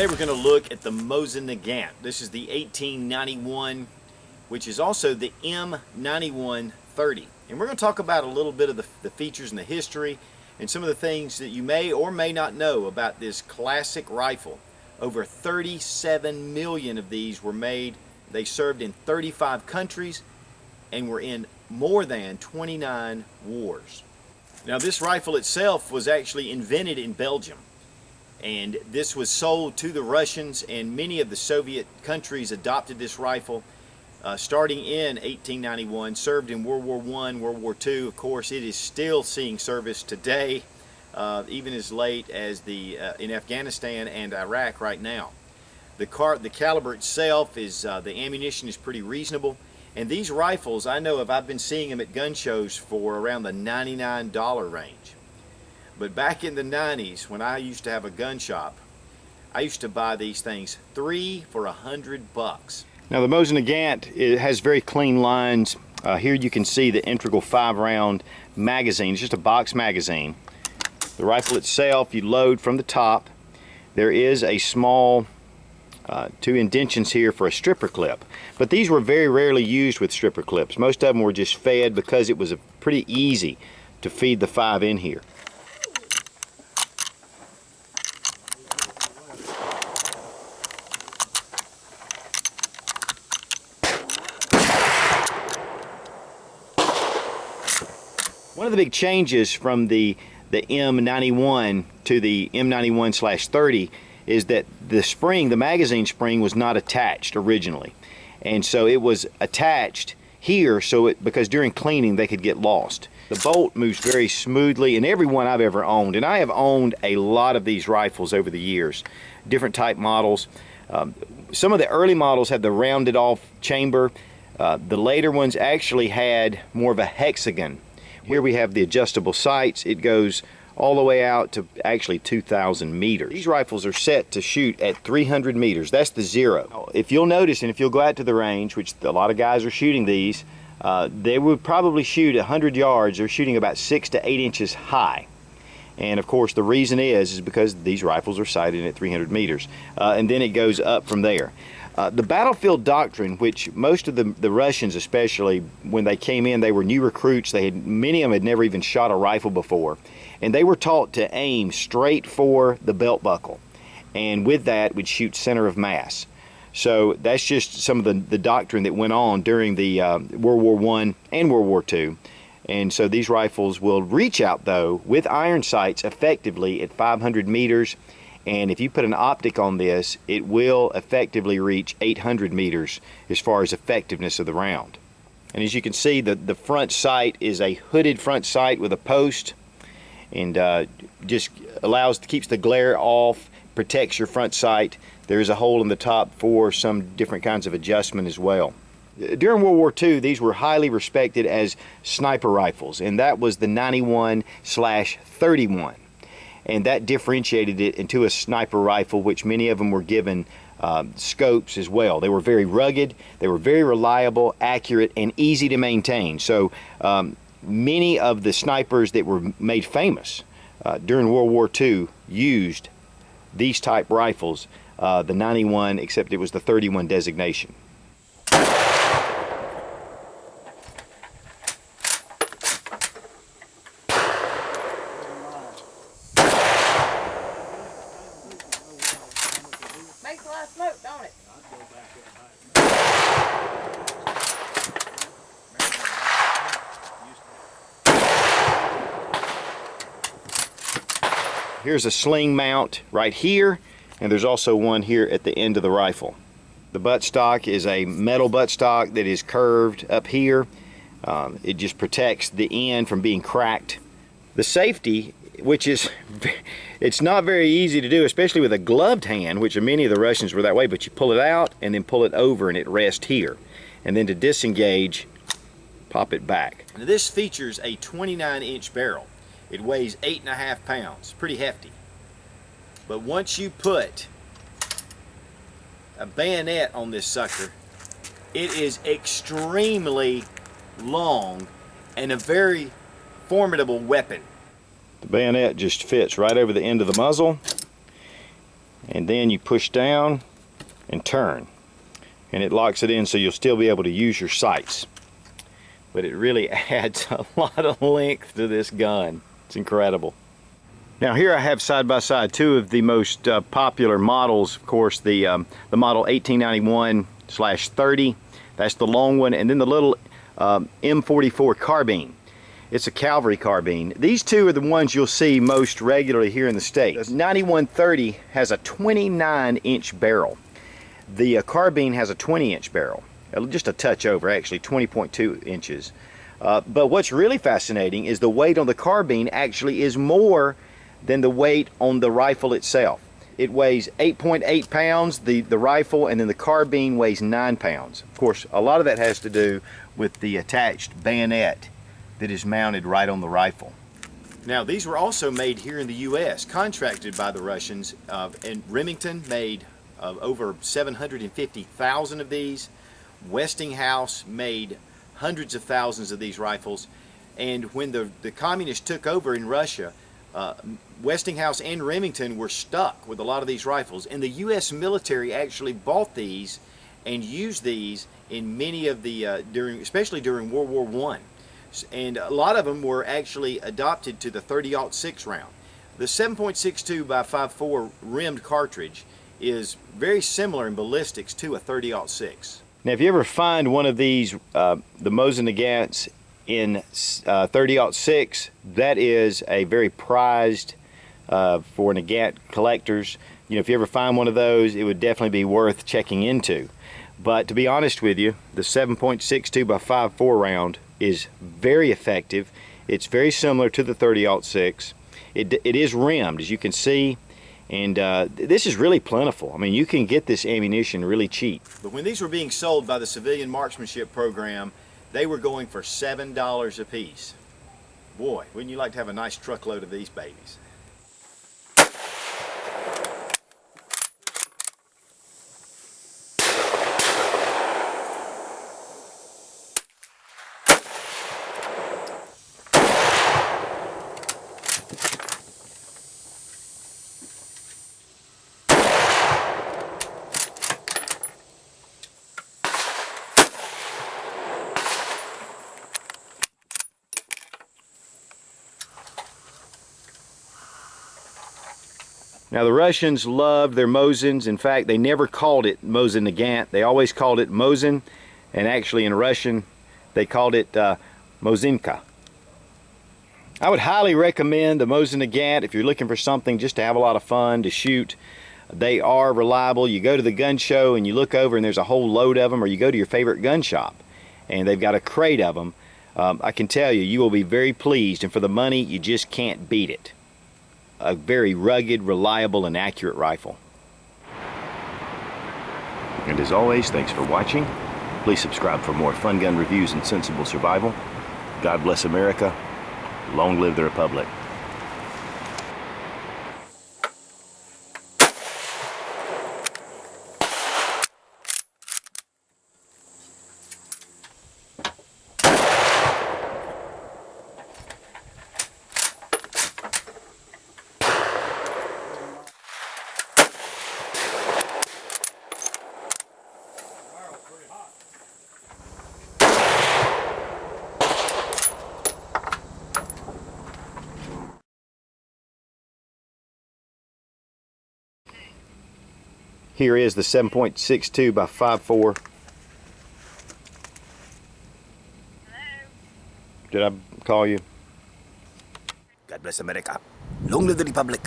Today we're going to look at the Mosin Nagant. This is the 1891, which is also the M91 30. And we're going to talk about a little bit of the features and the history and some of the things that you may or may not know about this classic rifle. Over 37 million of these were made. They served in 35 countries and were in more than 29 wars. Now, this rifle itself was actually invented in Belgium, and this was sold to the Russians, and many of the Soviet countries adopted this rifle starting in 1891, served in World War I, World War II. Of course, it is still seeing service today, even as late as in Afghanistan and Iraq right now. The caliber itself is, the ammunition is pretty reasonable, and these rifles, I know I've been seeing them at gun shows for around the $99 range. But back in the 90s, when I used to have a gun shop, I used to buy these things 3 for $100. Now the Mosin Nagant, it has very clean lines. Here you can see the integral 5-round magazine. It's just a box magazine. The rifle itself, you load from the top. There is a small 2 indentions here for a stripper clip, but these were very rarely used with stripper clips. Most of them were just fed because it was pretty easy to feed the 5 in here. One of the big changes from the M91 to the M91/30 is that the magazine spring was not attached originally, and so it was attached here because during cleaning they could get lost. The bolt moves very smoothly in every one I've ever owned, and I have owned a lot of these rifles over the years, different type models. Some of the early models had the rounded off chamber. The later ones actually had more of a hexagon. Here we have the adjustable sights. It goes all the way out to actually 2,000 meters. These rifles are set to shoot at 300 meters. That's the zero. If you'll notice, and if you'll go out to the range, which a lot of guys are shooting these, they would probably shoot 100 yards. They're shooting about 6 to 8 inches high. And of course the reason is because these rifles are sighted at 300 meters. And then it goes up from there. The battlefield doctrine, which most of the Russians, especially when they came in, they were new recruits. Many of them had never even shot a rifle before, and they were taught to aim straight for the belt buckle, and with that would shoot center of mass. So that's just some of the doctrine that went on during the World War I and World War II. And so these rifles will reach out, though, with iron sights effectively at 500 meters. And if you put an optic on this, it will effectively reach 800 meters as far as effectiveness of the round. And as you can see, the front sight is a hooded front sight with a post, and just keeps the glare off, protects your front sight. There is a hole in the top for some different kinds of adjustment as well. During World War II, these were highly respected as sniper rifles, and that was the 91/31. And that differentiated it into a sniper rifle, which many of them were given scopes as well. They were very rugged, they were very reliable, accurate, and easy to maintain. So many of the snipers that were made famous during World War II used these type rifles, the 91, except it was the 31 designation. Makes a lot of smoke, don't it? Here's a sling mount right here, and there's also one here at the end of the rifle. The buttstock is a metal buttstock that is curved up here. It just protects the end from being cracked. The safety, which is, it's not very easy to do, especially with a gloved hand, which many of the Russians were that way, but you pull it out and then pull it over and it rests here. And then to disengage, pop it back. Now this features a 29-inch barrel. It weighs 8.5 pounds, pretty hefty. But once you put a bayonet on this sucker, it is extremely long and a very formidable weapon. The bayonet just fits right over the end of the muzzle, and then you push down and turn, and it locks it in so you'll still be able to use your sights. But it really adds a lot of length to this gun. It's incredible. Now here I have side by side two of the most popular models. Of course, the model 1891/30, that's the long one, and then the little M44 carbine. It's a cavalry carbine. These two are the ones you'll see most regularly here in the States. The 9130 has a 29-inch barrel. The carbine has a 20-inch barrel. Just a touch over, actually 20.2 inches. But what's really fascinating is the weight on the carbine actually is more than the weight on the rifle itself. It weighs 8.8 pounds, the rifle, and then the carbine weighs 9 pounds. Of course, a lot of that has to do with the attached bayonet that is mounted right on the rifle. Now, these were also made here in the U.S., contracted by the Russians, and Remington made over 750,000 of these. Westinghouse made hundreds of thousands of these rifles, and when the communists took over in Russia, Westinghouse and Remington were stuck with a lot of these rifles, and the U.S. military actually bought these and used these in many of the especially during World War I, and a lot of them were actually adopted to the 30-06 round. The 7.62 by 5.4 rimmed cartridge is very similar in ballistics to a 30-06. Now, if you ever find one of these, the Mosin Nagants in 30-06, that is a very prized for Nagant collectors. You know, if you ever find one of those, it would definitely be worth checking into. But to be honest with you, the 7.62 by 5.4 round is very effective. It's very similar to the 30-06. It is rimmed, as you can see. And this is really plentiful. I mean, you can get this ammunition really cheap. But when these were being sold by the civilian marksmanship program, they were going for $7 a piece. Boy, wouldn't you like to have a nice truckload of these babies? Now, the Russians loved their Mosins. In fact, they never called it Mosin Nagant. They always called it Mosin, and actually in Russian they called it Mosinka. I would highly recommend the Mosin Nagant if you're looking for something just to have a lot of fun, to shoot. They are reliable. You go to the gun show and you look over and there's a whole load of them, or you go to your favorite gun shop and they've got a crate of them. I can tell you, you will be very pleased, and for the money, you just can't beat it. A very rugged, reliable, and accurate rifle. And as always, thanks for watching. Please subscribe for more fun gun reviews and sensible survival. God bless America. Long live the Republic. Here is the 7.62 by 5.4. Hello? Did I call you? God bless America. Long live the Republic.